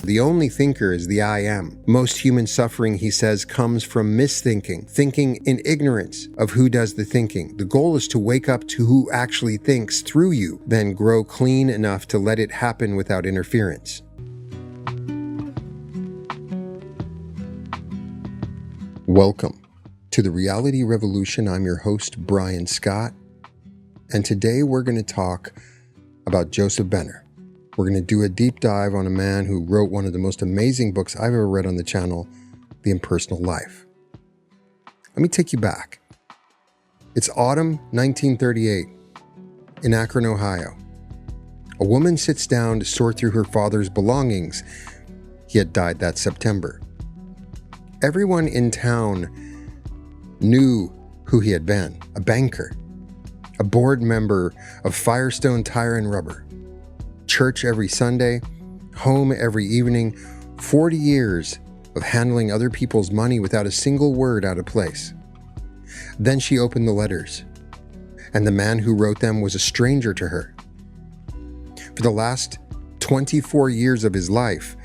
The only thinker is the I am. Most human suffering, he says, comes from misthinking, thinking in ignorance of who does the thinking. The goal is to wake up to who actually thinks through you, then grow clean enough to let it happen without interference. Welcome to the Reality Revolution. I'm your host, Brian Scott, and today we're going to talk about Joseph Benner. We're going to do a deep dive on a man who wrote one of the most amazing books I've ever read on the channel, The Impersonal Life. Let me take you back. It's autumn 1938 in Akron, Ohio. A woman sits down to sort through her father's belongings. He had died that September. Everyone in town knew who he had been, a banker, a board member of Firestone Tire and Rubber. Church every Sunday, home every evening, 40 years of handling other people's money without a single word out of place. Then she opened the letters, and the man who wrote them was a stranger to her. For the last 24 years of his life,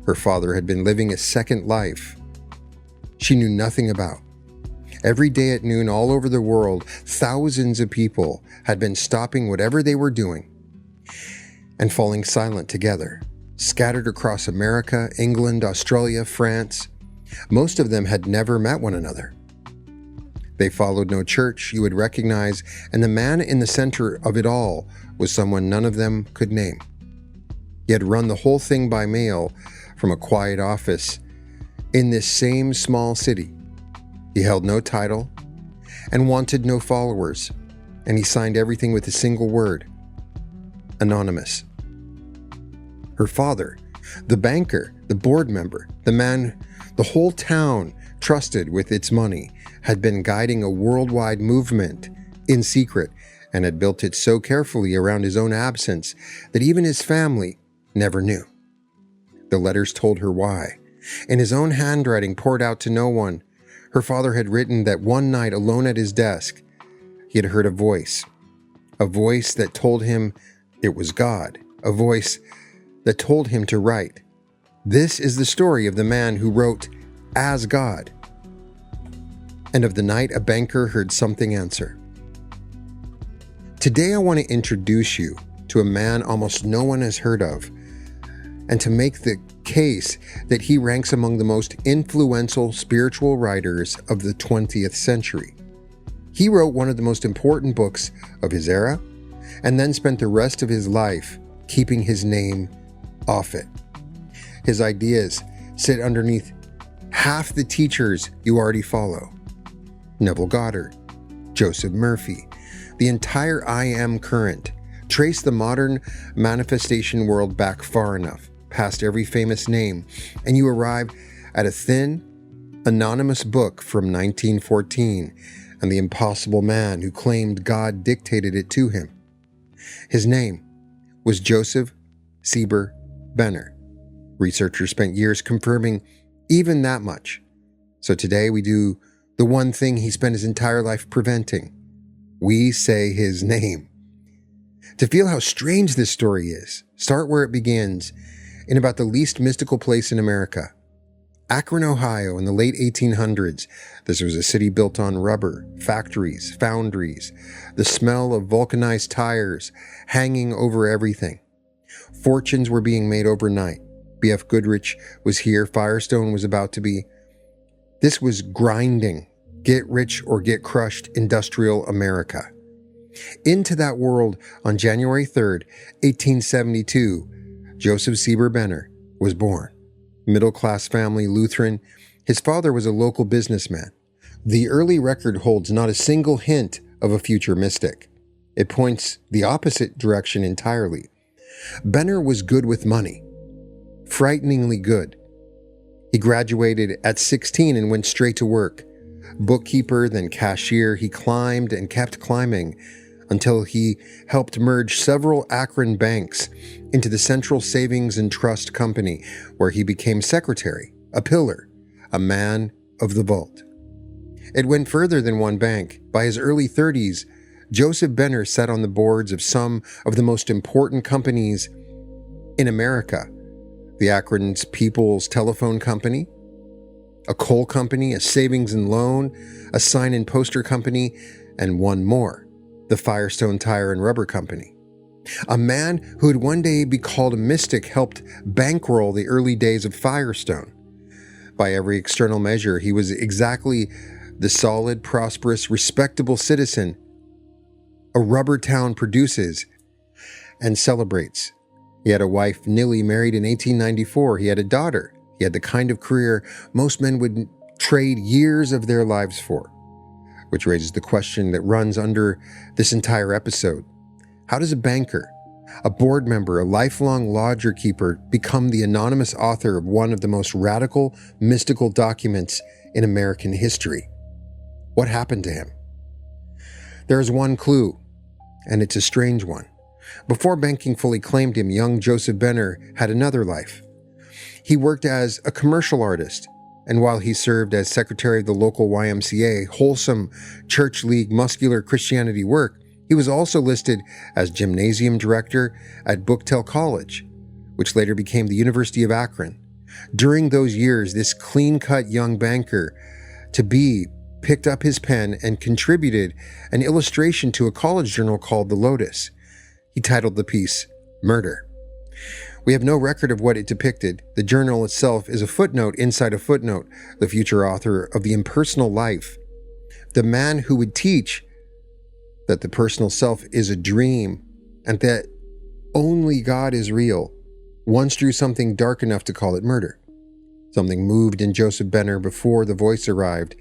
her father had been living a second life she knew nothing about. Every day at noon all over the world, thousands of people had been stopping whatever they were doing and falling silent together, scattered across America, England, Australia, France. Most of them had never met one another. They followed no church you would recognize, and the man in the center of it all was someone none of them could name. He had run the whole thing by mail from a quiet office in this same small city. He held no title and wanted no followers, and he signed everything with a single word: anonymous. Her father, the banker, the board member, the man the whole town trusted with its money, had been guiding a worldwide movement in secret and had built it so carefully around his own absence that even his family never knew. The letters told her why. In his own handwriting, poured out to no one, her father had written that one night alone at his desk, he had heard a voice that told him it was God, a voice that told him to write. This is the story of the man who wrote as God, and of the night a banker heard something answer. Today I want to introduce you to a man almost no one has heard of, and to make the case that he ranks among the most influential spiritual writers of the 20th century. He wrote one of the most important books of his era, and then spent the rest of his life keeping his name off it. His ideas sit underneath half the teachers you already follow: Neville Goddard, Joseph Murphy, the entire I am current. Trace the modern manifestation world back far enough, past every famous name, and you arrive at a thin, anonymous book from 1914 and the impossible man who claimed God dictated it to him. His name was Joseph Seber Benner. Researchers spent years confirming even that much. So today we do the one thing he spent his entire life preventing. We say his name. To feel how strange this story is, start where it begins, in about the least mystical place in America. Akron, Ohio, in the late 1800s. This was a city built on rubber, factories, foundries, the smell of vulcanized tires hanging over everything. Fortunes were being made overnight. B.F. Goodrich was here. Firestone was about to be. This was grinding, get rich or get crushed industrial America. Into that world on January 3rd, 1872, Joseph Seber Benner was born. Middle-class family, Lutheran. His father was a local businessman. The early record holds not a single hint of a future mystic. It points the opposite direction entirely. Benner was good with money. Frighteningly good. He graduated at 16 and went straight to work. Bookkeeper, then cashier, he climbed and kept climbing until he helped merge several Akron banks into the Central Savings and Trust Company, where he became secretary, a pillar, a man of the vault. It went further than one bank. By his early 30s, Joseph Benner sat on the boards of some of the most important companies in America, the Akron's People's Telephone Company, a coal company, a savings and loan, a sign and poster company, and one more, the Firestone Tire and Rubber Company. A man who would one day be called a mystic helped bankroll the early days of Firestone. By every external measure, he was exactly the solid, prosperous, respectable citizen a rubber town produces and celebrates. He had a wife, Nilly, married in 1894. He had a daughter. He had the kind of career most men would trade years of their lives for, which raises the question that runs under this entire episode. How does a banker, a board member, a lifelong lodger keeper become the anonymous author of one of the most radical, mystical documents in American history? What happened to him? There is one clue, and it's a strange one. Before banking fully claimed him, young Joseph Benner had another life. He worked as a commercial artist, and while he served as secretary of the local YMCA, wholesome church league muscular Christianity work, he was also listed as gymnasium director at Buchtel College, which later became the University of Akron. During those years, this clean-cut young banker-to-be picked up his pen and contributed an illustration to a college journal called The Lotus. He titled the piece, Murder. We have no record of what it depicted. The journal itself is a footnote inside a footnote, the future author of the Impersonal Life. The man who would teach that the personal self is a dream and that only God is real, once drew something dark enough to call it murder. Something moved in Joseph Benner before the voice arrived,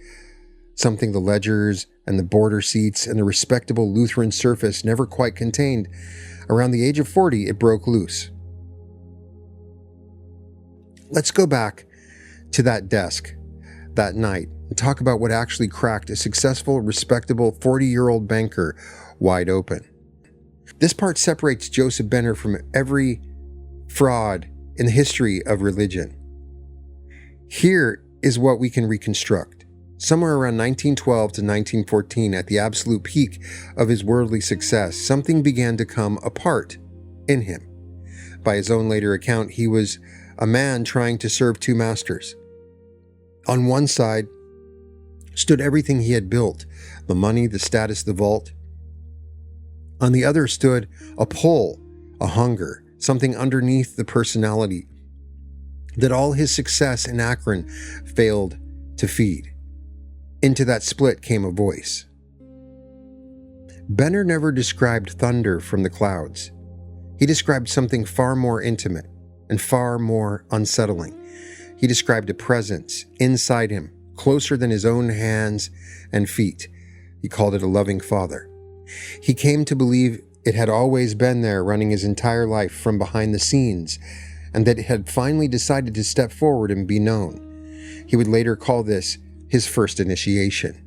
something the ledgers and the border seats and the respectable Lutheran surface never quite contained. Around the age of 40, it broke loose. Let's go back to that desk that night and talk about what actually cracked a successful, respectable 40-year-old banker wide open. This part separates Joseph Benner from every fraud in the history of religion. Here is what we can reconstruct. Somewhere around 1912 to 1914, at the absolute peak of his worldly success, something began to come apart in him. By his own later account, he was a man trying to serve two masters. On one side stood everything he had built, the money, the status, the vault. On the other stood a pull, a hunger, something underneath the personality that all his success in Akron failed to feed. Into that split came a voice. Benner never described thunder from the clouds. He described something far more intimate and far more unsettling. He described a presence inside him, closer than his own hands and feet. He called it a loving father. He came to believe it had always been there, running his entire life from behind the scenes, and that it had finally decided to step forward and be known. He would later call this his first initiation.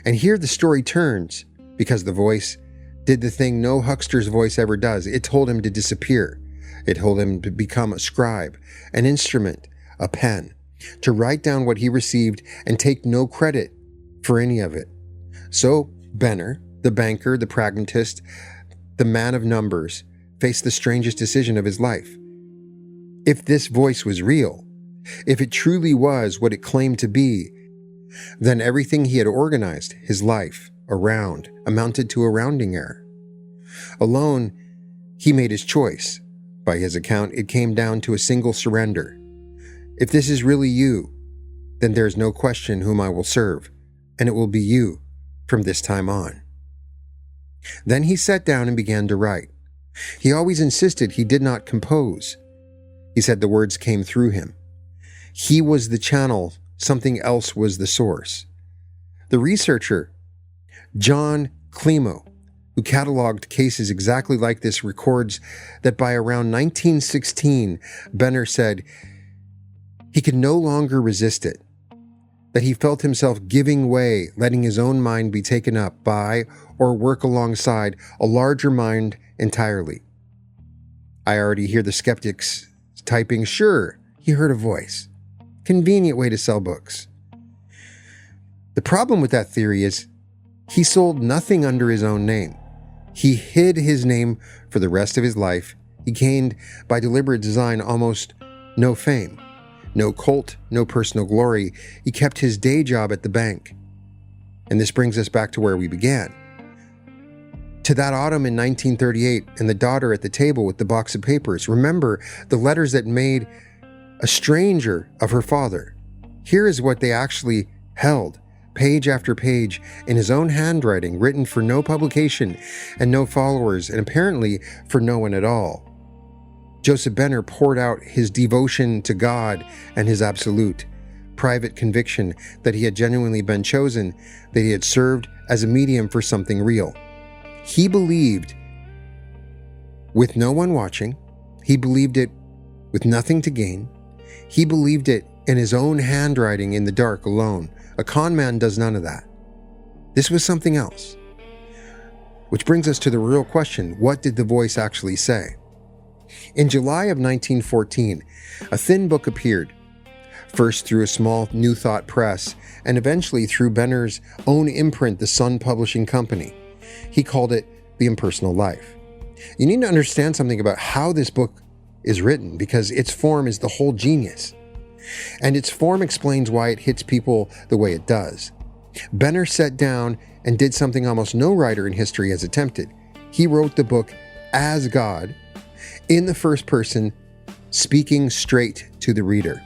And here the story turns, because the voice did the thing no huckster's voice ever does. It told him to disappear. It told him to become a scribe, an instrument, a pen, to write down what he received and take no credit for any of it. So Benner, the banker, the pragmatist, the man of numbers, faced the strangest decision of his life. If this voice was real, if it truly was what it claimed to be, then everything he had organized his life around amounted to a rounding error. Alone, he made his choice. By his account, it came down to a single surrender. If this is really you, then there is no question whom I will serve, and it will be you from this time on. Then he sat down and began to write. He always insisted he did not compose. He said the words came through him. He was the channel, something else was the source. The researcher, John Climo, who cataloged cases exactly like this, records that by around 1916, Benner said he could no longer resist it, that he felt himself giving way, letting his own mind be taken up by or work alongside a larger mind entirely. I already hear the skeptics typing, sure, he heard a voice. Convenient way to sell books. The problem with that theory is he sold nothing under his own name. He hid his name for the rest of his life. He gained, by deliberate design, almost no fame, no cult, no personal glory. He kept his day job at the bank. And this brings us back to where we began. To that autumn in 1938 and the daughter at the table with the box of papers. Remember the letters that made a stranger of her father. Here is what they actually held, page after page, in his own handwriting, written for no publication and no followers, and apparently for no one at all. Joseph Benner poured out his devotion to God and his absolute, private conviction that he had genuinely been chosen, that he had served as a medium for something real. He believed with no one watching. He believed it with nothing to gain. He believed it in his own handwriting in the dark alone. A con man does none of that. This was something else. Which brings us to the real question, what did the voice actually say? In July of 1914, a thin book appeared, first through a small New Thought press, and eventually through Benner's own imprint, the Sun Publishing Company. He called it The Impersonal Life. You need to understand something about how this book is written, because its form is the whole genius. And its form explains why it hits people the way it does. Benner sat down and did something almost no writer in history has attempted. He wrote the book as God, in the first person, speaking straight to the reader.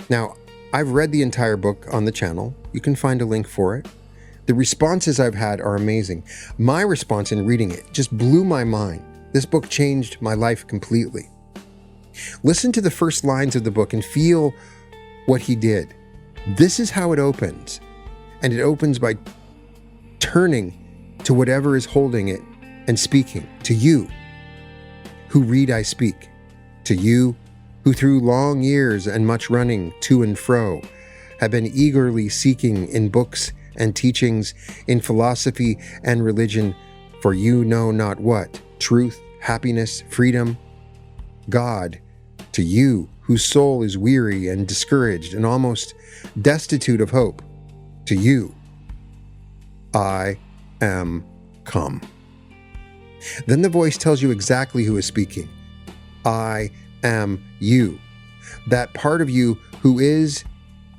Now, I've read the entire book on the channel. You can find a link for it. The responses I've had are amazing. My response in reading it just blew my mind. This book changed my life completely. Listen to the first lines of the book and feel what he did. This is how it opens. And it opens by turning to whatever is holding it and speaking to you, who read I speak, to you, who through long years and much running to and fro have been eagerly seeking in books and teachings, in philosophy and religion, for you know not what, truth, happiness, freedom, God, to you whose soul is weary and discouraged and almost destitute of hope, to you, I am come. Then the voice tells you exactly who is speaking. I am you, that part of you who is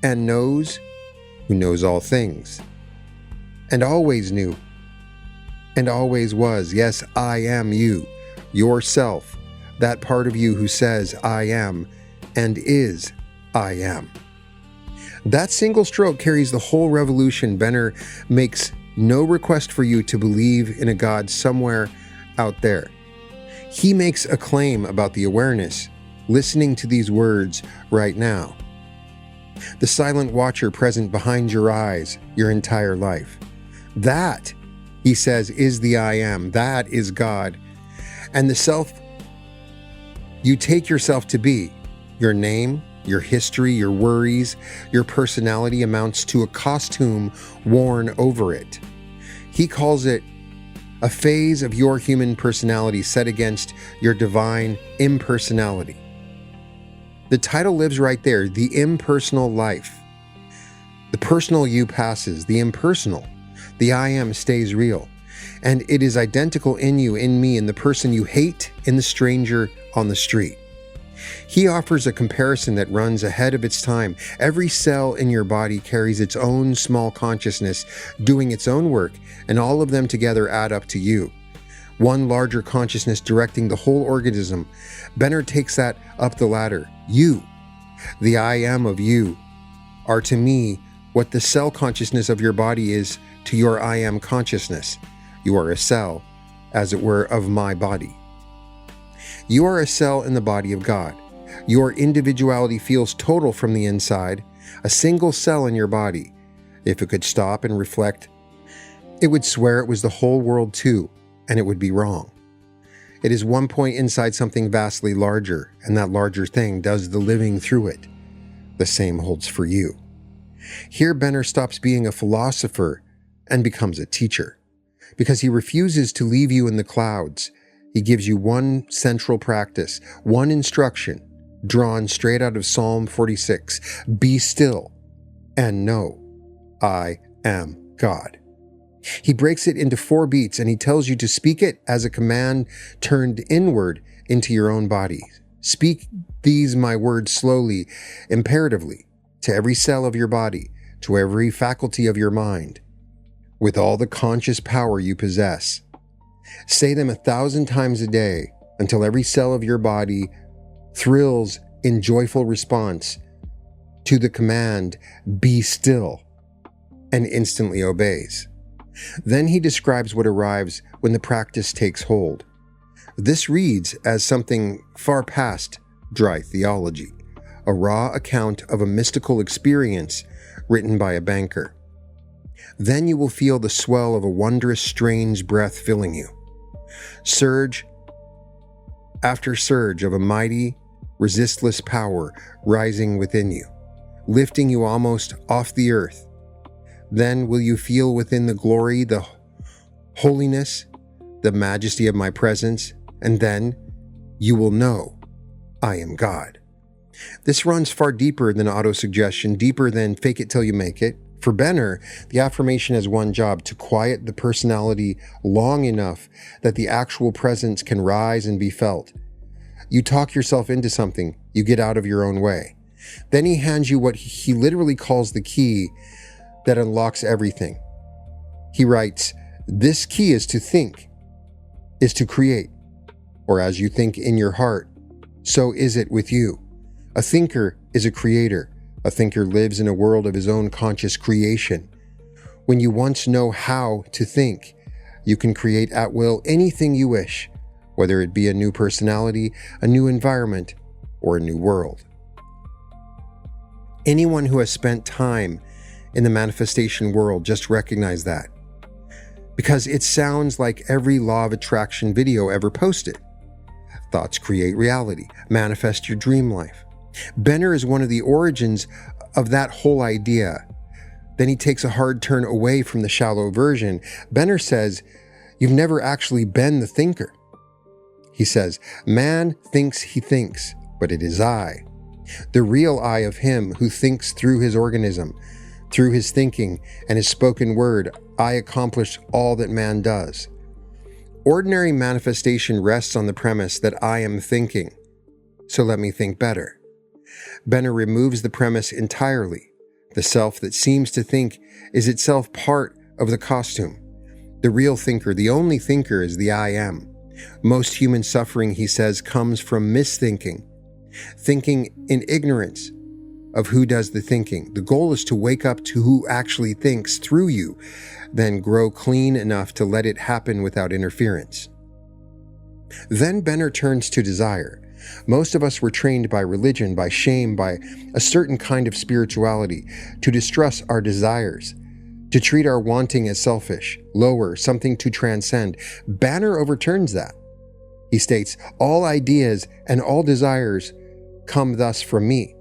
and knows, who knows all things, and always knew, and always was. Yes, I am you, yourself, that part of you who says I am and is I am. That single stroke carries the whole revolution. Benner makes no request for you to believe in a God somewhere out there. He makes a claim about the awareness, listening to these words right now. The silent watcher present behind your eyes your entire life. That, he says, is the I am. That is God. And the self you take yourself to be, your name, your history, your worries, your personality amounts to a costume worn over it. He calls it a phase of your human personality set against your divine impersonality. The title lives right there, The Impersonal Life. The personal you passes, the impersonal, the I am stays real. And it is identical in you, in me, in the person you hate, in the stranger on the street. He offers a comparison that runs ahead of its time. Every cell in your body carries its own small consciousness, doing its own work, and all of them together add up to you. One larger consciousness directing the whole organism. Benner takes that up the ladder. You, the I am of you, are to me what the cell consciousness of your body is to your I am consciousness. You are a cell, as it were, of my body. You are a cell in the body of God. Your individuality feels total from the inside, a single cell in your body. If it could stop and reflect, it would swear it was the whole world too, and it would be wrong. It is one point inside something vastly larger, and that larger thing does the living through it. The same holds for you. Here Benner stops being a philosopher and becomes a teacher, because he refuses to leave you in the clouds. He gives you one central practice, one instruction, drawn straight out of Psalm 46. Be still and know I am God. He breaks it into 4 beats, and he tells you to speak it as a command turned inward into your own body. Speak these my words slowly, imperatively, to every cell of your body, to every faculty of your mind, with all the conscious power you possess. Say them 1,000 times a day until every cell of your body thrills in joyful response to the command, "Be still," and instantly obeys. Then he describes what arrives when the practice takes hold. This reads as something far past dry theology, a raw account of a mystical experience written by a banker. Then you will feel the swell of a wondrous, strange breath filling you. Surge after surge of a mighty, resistless power rising within you, lifting you almost off the earth. Then will you feel within the glory, the holiness, the majesty of my presence, and then you will know I am God. This runs far deeper than autosuggestion, deeper than fake it till you make it. For Benner, the affirmation has one job: to quiet the personality long enough that the actual presence can rise and be felt. You talk yourself into something, you get out of your own way. Then he hands you what he literally calls the key that unlocks everything. He writes, "This key is to think, is to create, or as you think in your heart, so is it with you. A thinker is a creator. A thinker lives in a world of his own conscious creation. When you once know how to think, you can create at will anything you wish, whether it be a new personality, a new environment, or a new world." Anyone who has spent time in the manifestation world just recognize that, because it sounds like every law of attraction video ever posted. Thoughts create reality. Manifest your dream life. Benner is one of the origins of that whole idea. Then he takes a hard turn away from the shallow version. Benner says, you've never actually been the thinker. He says, man thinks he thinks, but it is I. The real I of him who thinks through his organism, through his thinking and his spoken word, I accomplish all that man does. Ordinary manifestation rests on the premise that I am thinking, so let me think better. Benner removes the premise entirely. The self that seems to think is itself part of the costume. The real thinker, the only thinker, is the I am. Most human suffering, he says, comes from misthinking, thinking in ignorance of who does the thinking. The goal is to wake up to who actually thinks through you, then grow clean enough to let it happen without interference. Then Benner turns to desire. Most of us were trained by religion, by shame, by a certain kind of spirituality, to distrust our desires, to treat our wanting as selfish, lower, something to transcend. Benner overturns that. He states, all ideas and all desires come thus from me.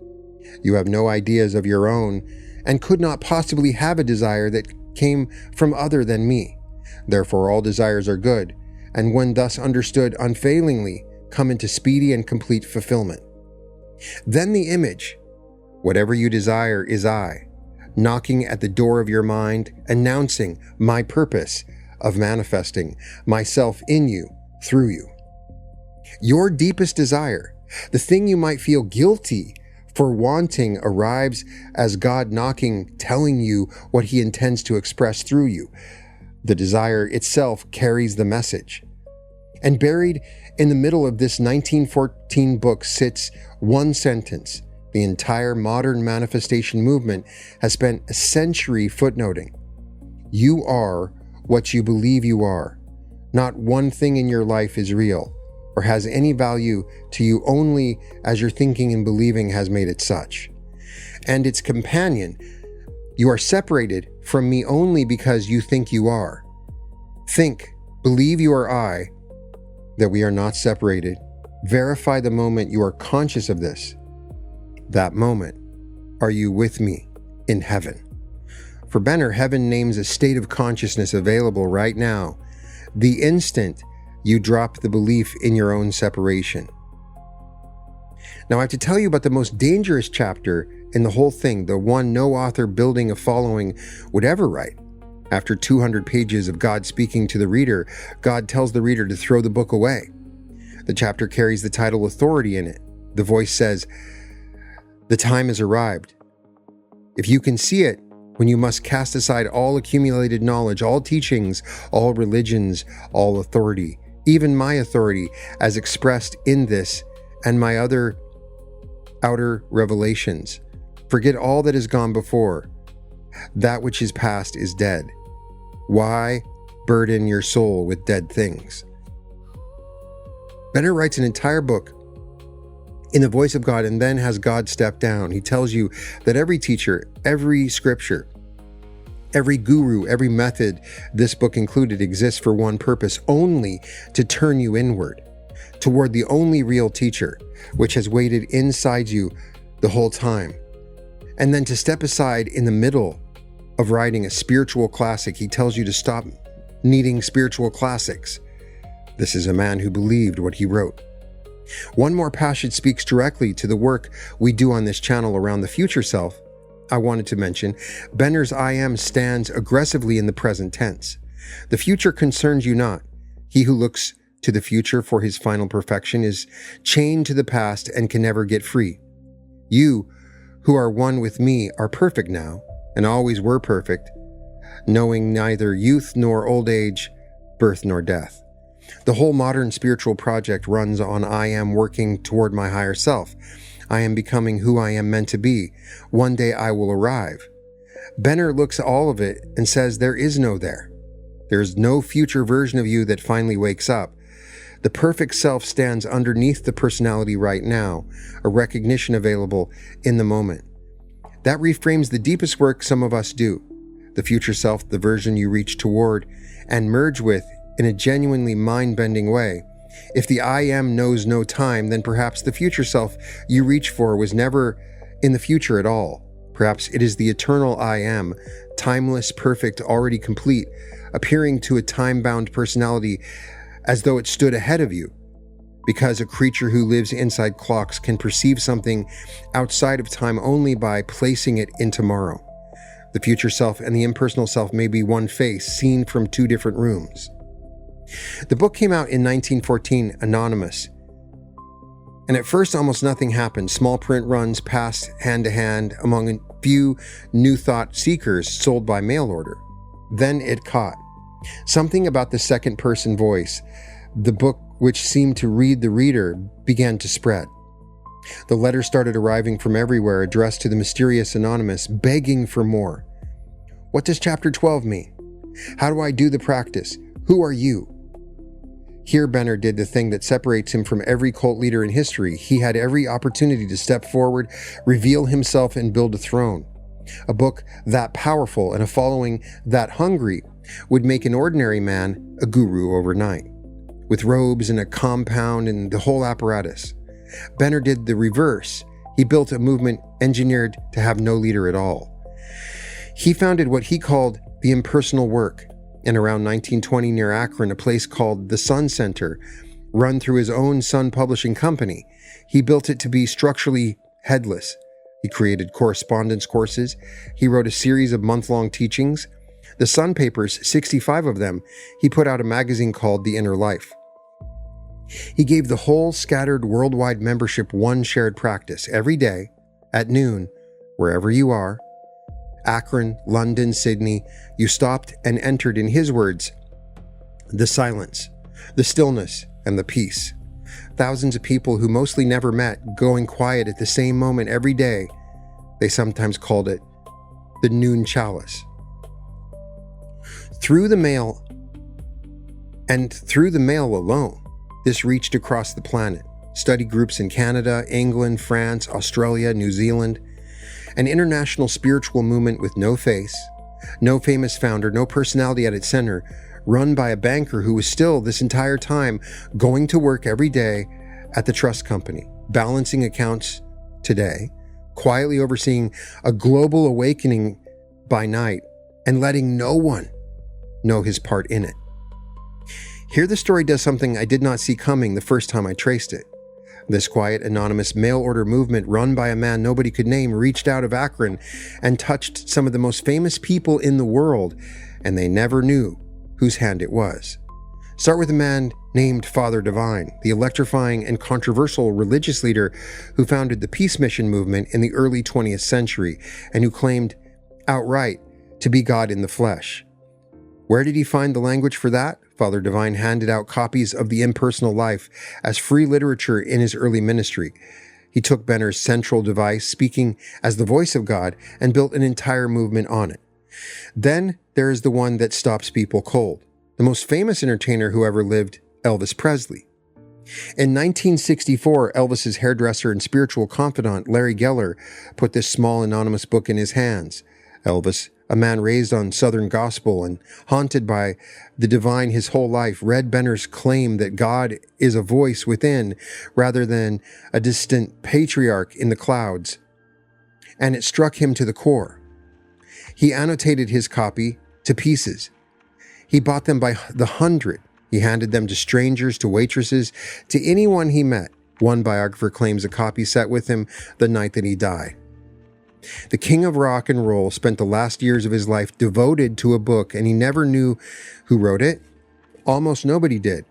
You have no ideas of your own and could not possibly have a desire that came from other than me. Therefore, all desires are good, and when thus understood unfailingly, come into speedy and complete fulfillment. Then the image, whatever you desire is I, knocking at the door of your mind, announcing my purpose of manifesting myself in you, through you. Your deepest desire, the thing you might feel guilty for wanting, arrives as God knocking, telling you what he intends to express through you. The desire itself carries the message. And buried in the middle of this 1914 book sits one sentence. The entire modern manifestation movement has spent a century footnoting. You are what you believe you are. Not one thing in your life is real or has any value to you only as your thinking and believing has made it such. And its companion, you are separated from me only because you think you are. Think, believe you are I, that we are not separated. Verify the moment you are conscious of this. That moment, are you with me in heaven? For Benner, heaven names a state of consciousness available right now, the instant you drop the belief in your own separation. Now, I have to tell you about the most dangerous chapter in the whole thing, the one no author building a following would ever write. After 200 pages of God speaking to the reader, God tells the reader to throw the book away. The chapter carries the title Authority in it. The voice says, "The time has arrived. If you can see it, when you must cast aside all accumulated knowledge, all teachings, all religions, all authority, even my authority as expressed in this and my other outer revelations. Forget all that has gone before. That which is past is dead. Why burden your soul with dead things?" Benner writes an entire book in the voice of God and then has God step down. He tells you that every teacher, every scripture, every guru, every method, this book included, exists for one purpose, only to turn you inward, toward the only real teacher, which has waited inside you the whole time. And then to step aside in the middle of writing a spiritual classic, he tells you to stop needing spiritual classics. This is a man who believed what he wrote. One more passage speaks directly to the work we do on this channel around the future self. I wanted to mention, Benner's I am stands aggressively in the present tense. The future concerns you not. He who looks to the future for his final perfection is chained to the past and can never get free. You, who are one with me, are perfect now, and always were perfect, knowing neither youth nor old age, birth nor death. The whole modern spiritual project runs on I am working toward my higher self. I am becoming who I am meant to be. One day I will arrive. Benner looks at all of it and says there is no there. There is no future version of you that finally wakes up. The perfect self stands underneath the personality right now, a recognition available in the moment. That reframes the deepest work some of us do. The future self, the version you reach toward and merge with in a genuinely mind-bending way. If the I am knows no time, then perhaps the future self you reach for was never in the future at all. Perhaps it is the eternal I am, timeless, perfect, already complete, appearing to a time-bound personality as though it stood ahead of you. Because a creature who lives inside clocks can perceive something outside of time only by placing it in tomorrow. The future self and the impersonal self may be one face, seen from two different rooms. The book came out in 1914, anonymous. And at first, almost nothing happened. Small print runs passed hand to hand among a few new thought seekers sold by mail order. Then it caught. Something about the second person voice, the book which seemed to read the reader, began to spread. The letters started arriving from everywhere, addressed to the mysterious anonymous, begging for more. What does chapter 12 mean? How do I do the practice? Who are you? Here Benner did the thing that separates him from every cult leader in history. He had every opportunity to step forward, reveal himself, and build a throne. A book that powerful and a following that hungry would make an ordinary man a guru overnight, with robes and a compound and the whole apparatus. Benner did the reverse. He built a movement engineered to have no leader at all. He founded what he called the impersonal work, and around 1920 near Akron, a place called the Sun Center, run through his own Sun publishing company. He built it to be structurally headless. He created correspondence courses. He wrote a series of month-long teachings. The Sun papers, 65 of them, he put out a magazine called The Inner Life. He gave the whole scattered worldwide membership one shared practice every day at noon, wherever you are. Akron, London, Sydney, you stopped and entered, in his words, the silence, the stillness, and the peace. Thousands of people who mostly never met, going quiet at the same moment every day. They sometimes called it the noon chalice. Through the mail, and through the mail alone, this reached across the planet. Study groups in Canada, England, France, Australia, New Zealand. An international spiritual movement with no face, no famous founder, no personality at its center, run by a banker who was still, this entire time, going to work every day at the trust company, balancing accounts today, quietly overseeing a global awakening by night, and letting no one know his part in it. Here the story does something I did not see coming the first time I traced it. This quiet, anonymous mail-order movement run by a man nobody could name reached out of Akron and touched some of the most famous people in the world, and they never knew whose hand it was. Start with a man named Father Divine, the electrifying and controversial religious leader who founded the Peace Mission movement in the early 20th century and who claimed outright to be God in the flesh. Where did he find the language for that? Father Divine handed out copies of the Impersonal Life as free literature in his early ministry. He took Benner's central device, speaking as the voice of God, and built an entire movement on it. Then there is the one that stops people cold, the most famous entertainer who ever lived, Elvis Presley. In 1964, Elvis's hairdresser and spiritual confidant, Larry Geller, put this small anonymous book in his hands. Elvis, a man raised on Southern gospel and haunted by the divine his whole life, read Benner's claim that God is a voice within rather than a distant patriarch in the clouds, and it struck him to the core. He annotated his copy to pieces. He bought them by the hundred. He handed them to strangers, to waitresses, to anyone he met. One biographer claims a copy sat with him the night that he died. The king of rock and roll spent the last years of his life devoted to a book, and he never knew who wrote it. Almost nobody did.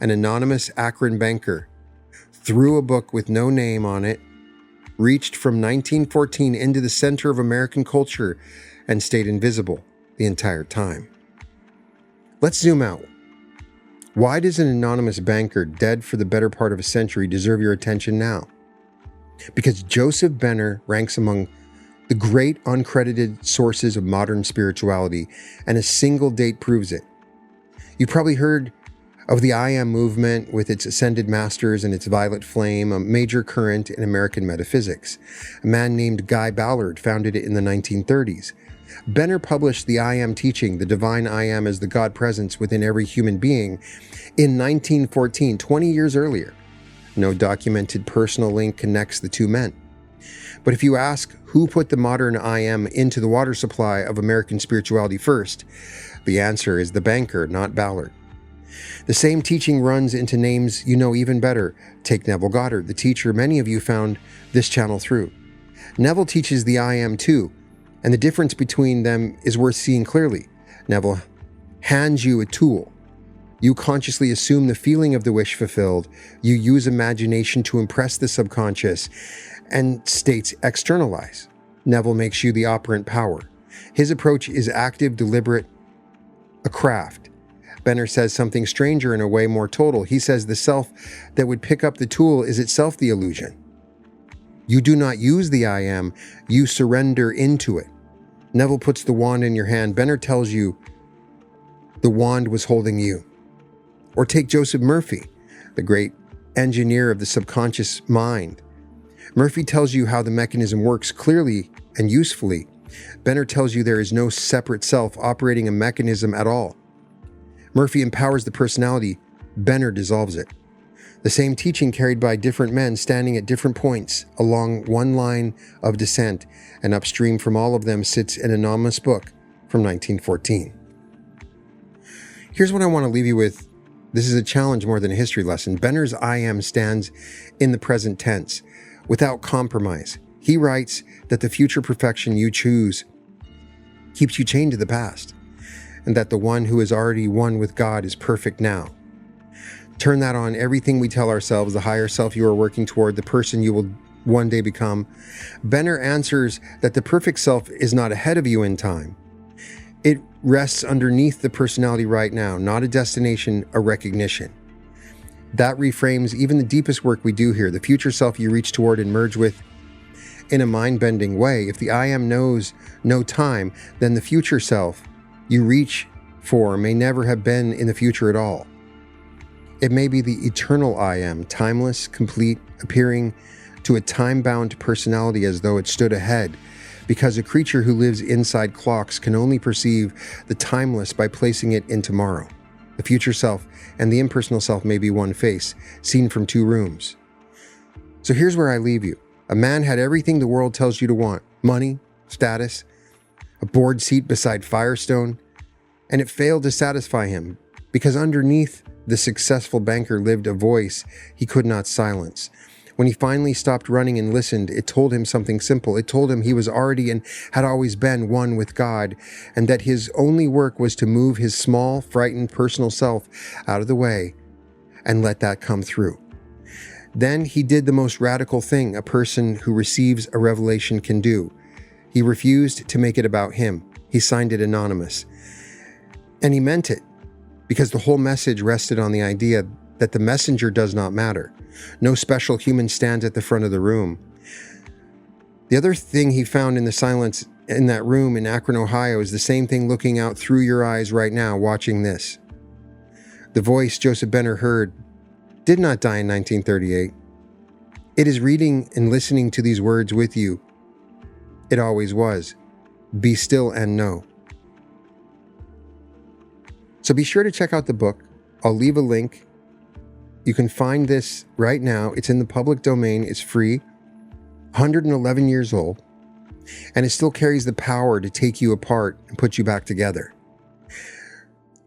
An anonymous Akron banker threw a book with no name on it, reached from 1914 into the center of American culture, and stayed invisible the entire time. Let's zoom out. Why does an anonymous banker, dead for the better part of a century, deserve your attention now? Because Joseph Benner ranks among the great uncredited sources of modern spirituality, and a single date proves it. You've probably heard of the I AM movement with its ascended masters and its violet flame, a major current in American metaphysics. A man named Guy Ballard founded it in the 1930s. Benner published the I Am teaching, the divine I Am as the God presence within every human being, in 1914, 20 years earlier. No documented personal link connects the two men. But if you ask who put the modern I Am into the water supply of American spirituality first, the answer is the banker, not Ballard. The same teaching runs into names you know even better. Take Neville Goddard, the teacher many of you found this channel through. Neville teaches the I Am too, and the difference between them is worth seeing clearly. Neville hands you a tool. You consciously assume the feeling of the wish fulfilled. You use imagination to impress the subconscious, and states externalize. Neville makes you the operant power. His approach is active, deliberate, a craft. Benner says something stranger in a way more total. He says the self that would pick up the tool is itself the illusion. You do not use the I Am, you surrender into it. Neville puts the wand in your hand. Benner tells you the wand was holding you. Or take Joseph Murphy, the great engineer of the subconscious mind. Murphy tells you how the mechanism works clearly and usefully. Benner tells you there is no separate self operating a mechanism at all. Murphy empowers the personality. Benner dissolves it. The same teaching carried by different men standing at different points along one line of descent, and upstream from all of them sits an anonymous book from 1914. Here's what I want to leave you with. This is a challenge more than a history lesson. Benner's I Am stands in the present tense, without compromise. He writes that the future perfection you choose keeps you chained to the past, and that the one who is already one with God is perfect now. Turn that on everything we tell ourselves, the higher self you are working toward, the person you will one day become. Benner answers that the perfect self is not ahead of you in time. It rests underneath the personality right now, not a destination, a recognition. That reframes even the deepest work we do here, the future self you reach toward and merge with in a mind-bending way. If the I Am knows no time, then the future self you reach for may never have been in the future at all. It may be the eternal I Am, timeless, complete, appearing to a time-bound personality as though it stood ahead, because a creature who lives inside clocks can only perceive the timeless by placing it in tomorrow. The future self and the impersonal self may be one face, seen from two rooms. So here's where I leave you. A man had everything the world tells you to want: money, status, a board seat beside Firestone, and it failed to satisfy him, because underneath the successful banker lived a voice he could not silence. When he finally stopped running and listened, it told him something simple. It told him he was already and had always been one with God, and that his only work was to move his small, frightened personal self out of the way and let that come through. Then he did the most radical thing a person who receives a revelation can do. He refused to make it about him. He signed it anonymous. And he meant it, because the whole message rested on the idea that the messenger does not matter. No special human stands at the front of the room. The other thing he found in the silence in that room in Akron, Ohio, is the same thing looking out through your eyes right now, watching this. The voice Joseph Benner heard did not die in 1938. It is reading and listening to these words with you. It always was. Be still and know. So be sure to check out the book. I'll leave a link. You can find this right now. It's in the public domain. It's free. 111 years old. And it still carries the power to take you apart and put you back together.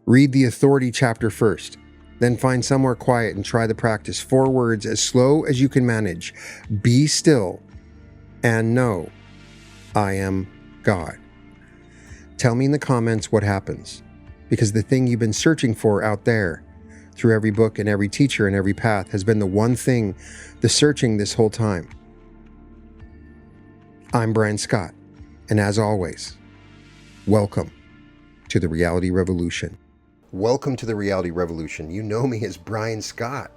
Read the authority chapter first. Then find somewhere quiet and try the practice. 4 words as slow as you can manage. Be still and know I am God. Tell me in the comments what happens. Because the thing you've been searching for out there, through every book and every teacher and every path, has been the one thing, the searching this whole time. I'm Brian Scott, and as always, welcome to the Reality Revolution. Welcome to the Reality Revolution. You know me as Brian Scott.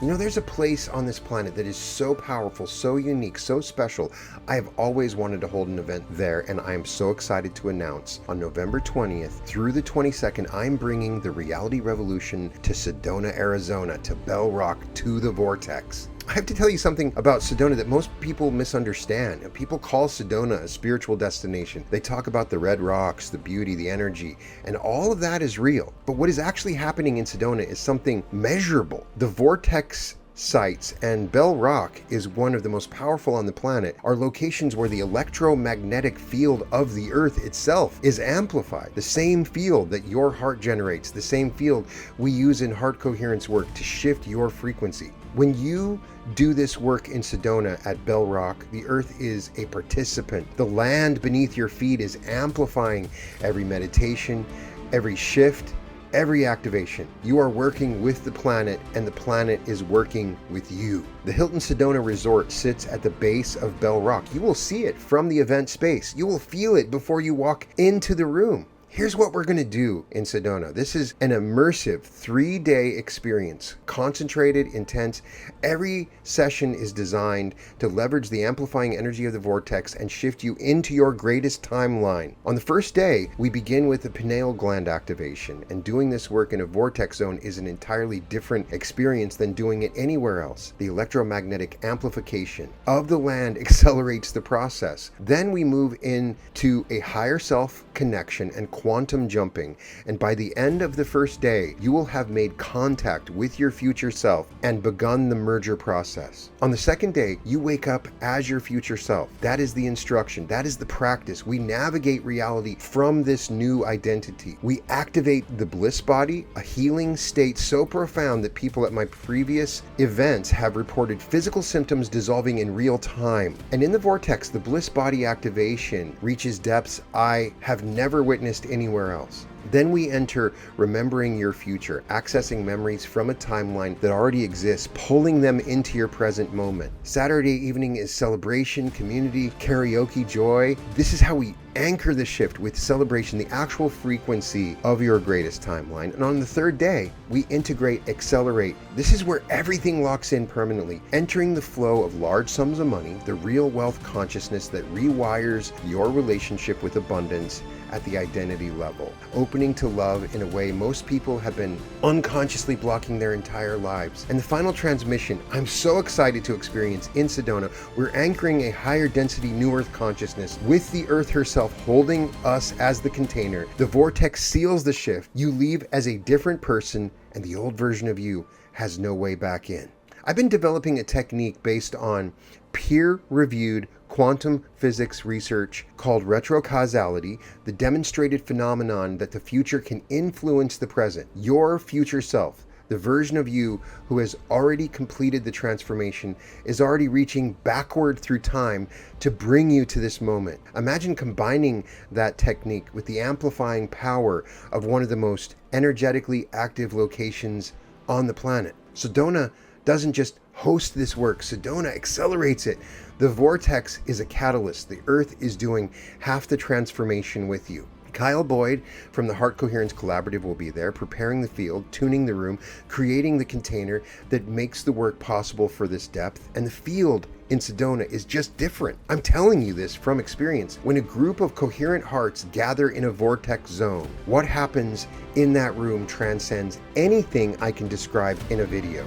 You know, there's a place on this planet that is so powerful, so unique, so special. I have always wanted to hold an event there, and I am so excited to announce on November 20th through the 22nd, I'm bringing the Reality Revolution to Sedona, Arizona, to Bell Rock, to the Vortex. I have to tell you something about Sedona that most people misunderstand. People call Sedona a spiritual destination. They talk about the red rocks, the beauty, the energy, and all of that is real. But what is actually happening in Sedona is something measurable. The Vortex sites and Bell Rock is one of the most powerful on the planet, are locations where the electromagnetic field of the earth itself is amplified. The same field that your heart generates, the same field we use in heart coherence work to shift your frequency. When you do this work in Sedona at Bell Rock, the earth is a participant. The land beneath your feet is amplifying every meditation, every shift, every activation. You are working with the planet, and the planet is working with you. The Hilton Sedona Resort sits at the base of Bell Rock. You will see it from the event space. You will feel it before you walk into the room. Here's what we're going to do in Sedona. This is an immersive 3-day experience, concentrated, intense. Every session is designed to leverage the amplifying energy of the vortex and shift you into your greatest timeline. On the first day, we begin with the pineal gland activation, and doing this work in a vortex zone is an entirely different experience than doing it anywhere else. The electromagnetic amplification of the land accelerates the process. Then we move into a higher self connection and quantum jumping, and by the end of the first day, you will have made contact with your future self and begun the merger process. On the second day, you wake up as your future self. That is the instruction. That is the practice. We navigate reality from this new identity. We activate the bliss body, a healing state so profound that people at my previous events have reported physical symptoms dissolving in real time. And in the vortex, the bliss body activation reaches depths I have never witnessed anywhere else. Then we enter remembering your future, accessing memories from a timeline that already exists, pulling them into your present moment. Saturday evening is celebration, community, karaoke, joy. This is how we anchor the shift with celebration, the actual frequency of your greatest timeline. And on the third day, we integrate, accelerate. This is where everything locks in permanently, entering the flow of large sums of money, the real wealth consciousness that rewires your relationship with abundance at the identity level, opening to love in a way most people have been unconsciously blocking their entire lives. And the final transmission, I'm so excited to experience in Sedona. We're anchoring a higher density New Earth consciousness with the Earth herself holding us as the container. The vortex seals the shift. You leave as a different person, and the old version of you has no way back in. I've been developing a technique based on peer-reviewed quantum physics research called retrocausality, the demonstrated phenomenon that the future can influence the present. Your future self, the version of you who has already completed the transformation, is already reaching backward through time to bring you to this moment. Imagine combining that technique with the amplifying power of one of the most energetically active locations on the planet. Sedona doesn't just host this work, Sedona accelerates it. The vortex is a catalyst. The earth is doing half the transformation with you. Kyle Boyd from the Heart Coherence Collaborative will be there, preparing the field, tuning the room, creating the container that makes the work possible for this depth. And the field in Sedona is just different. I'm telling you this from experience. When a group of coherent hearts gather in a vortex zone, what happens in that room transcends anything I can describe in a video.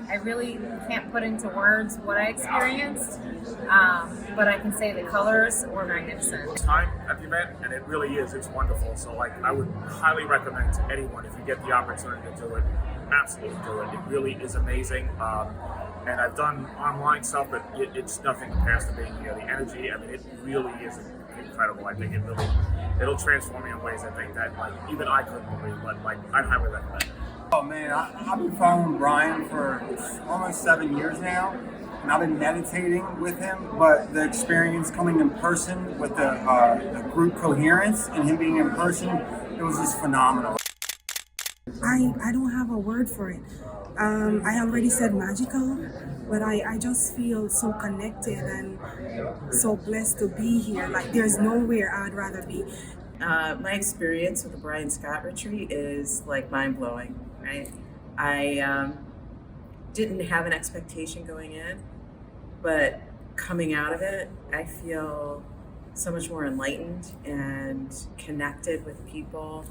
I really can't put into words what I experienced, but I can say the colors were magnificent. Time at the event, and it really is. It's wonderful. So, I would highly recommend to anyone, if you get the opportunity to do it, absolutely do it. It really is amazing. And I've done online stuff, but it's nothing compares to being here. The energy, I mean, it really is incredible. I think it'll transform you in ways I think that even I couldn't believe. But I highly recommend it. Oh man, I've been following Brian for almost 7 years now, and I've been meditating with him, but the experience coming in person with the group coherence and him being in person, it was just phenomenal. I don't have a word for it. I already said magical, but I just feel so connected and so blessed to be here. Like there's nowhere I'd rather be. My experience with the Brian Scott retreat is mind-blowing, right? I didn't have an expectation going in, but coming out of it, I feel so much more enlightened and connected with people,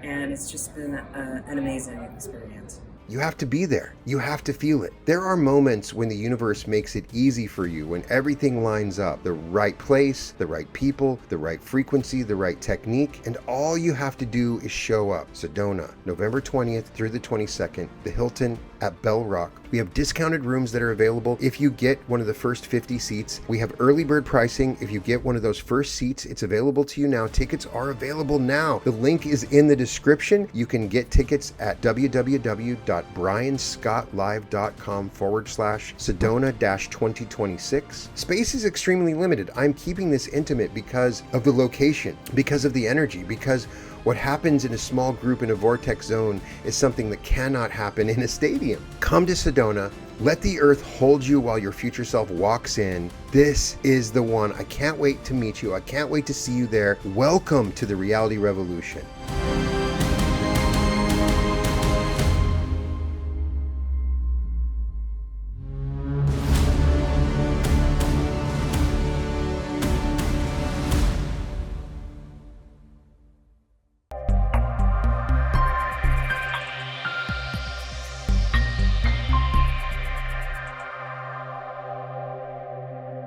and it's just been an amazing experience. You have to be there. You have to feel it. There are moments when the universe makes it easy for you, when everything lines up. The right place, the right people, the right frequency, the right technique, and all you have to do is show up. Sedona, November 20th through the 22nd, the Hilton at Bell Rock. We have discounted rooms that are available if you get one of the first 50 seats. We have early bird pricing. If you get one of those first seats, it's available to you now. Tickets are available now. The link is in the description. You can get tickets at www.brianscottlive.com/Sedona-2026. Space is extremely limited. I'm keeping this intimate because of the location, because of the energy, because what happens in a small group in a vortex zone is something that cannot happen in a stadium. Come to Sedona. Let the earth hold you while your future self walks in. This is the one. I can't wait to meet you. I can't wait to see you there. Welcome to the Reality Revolution.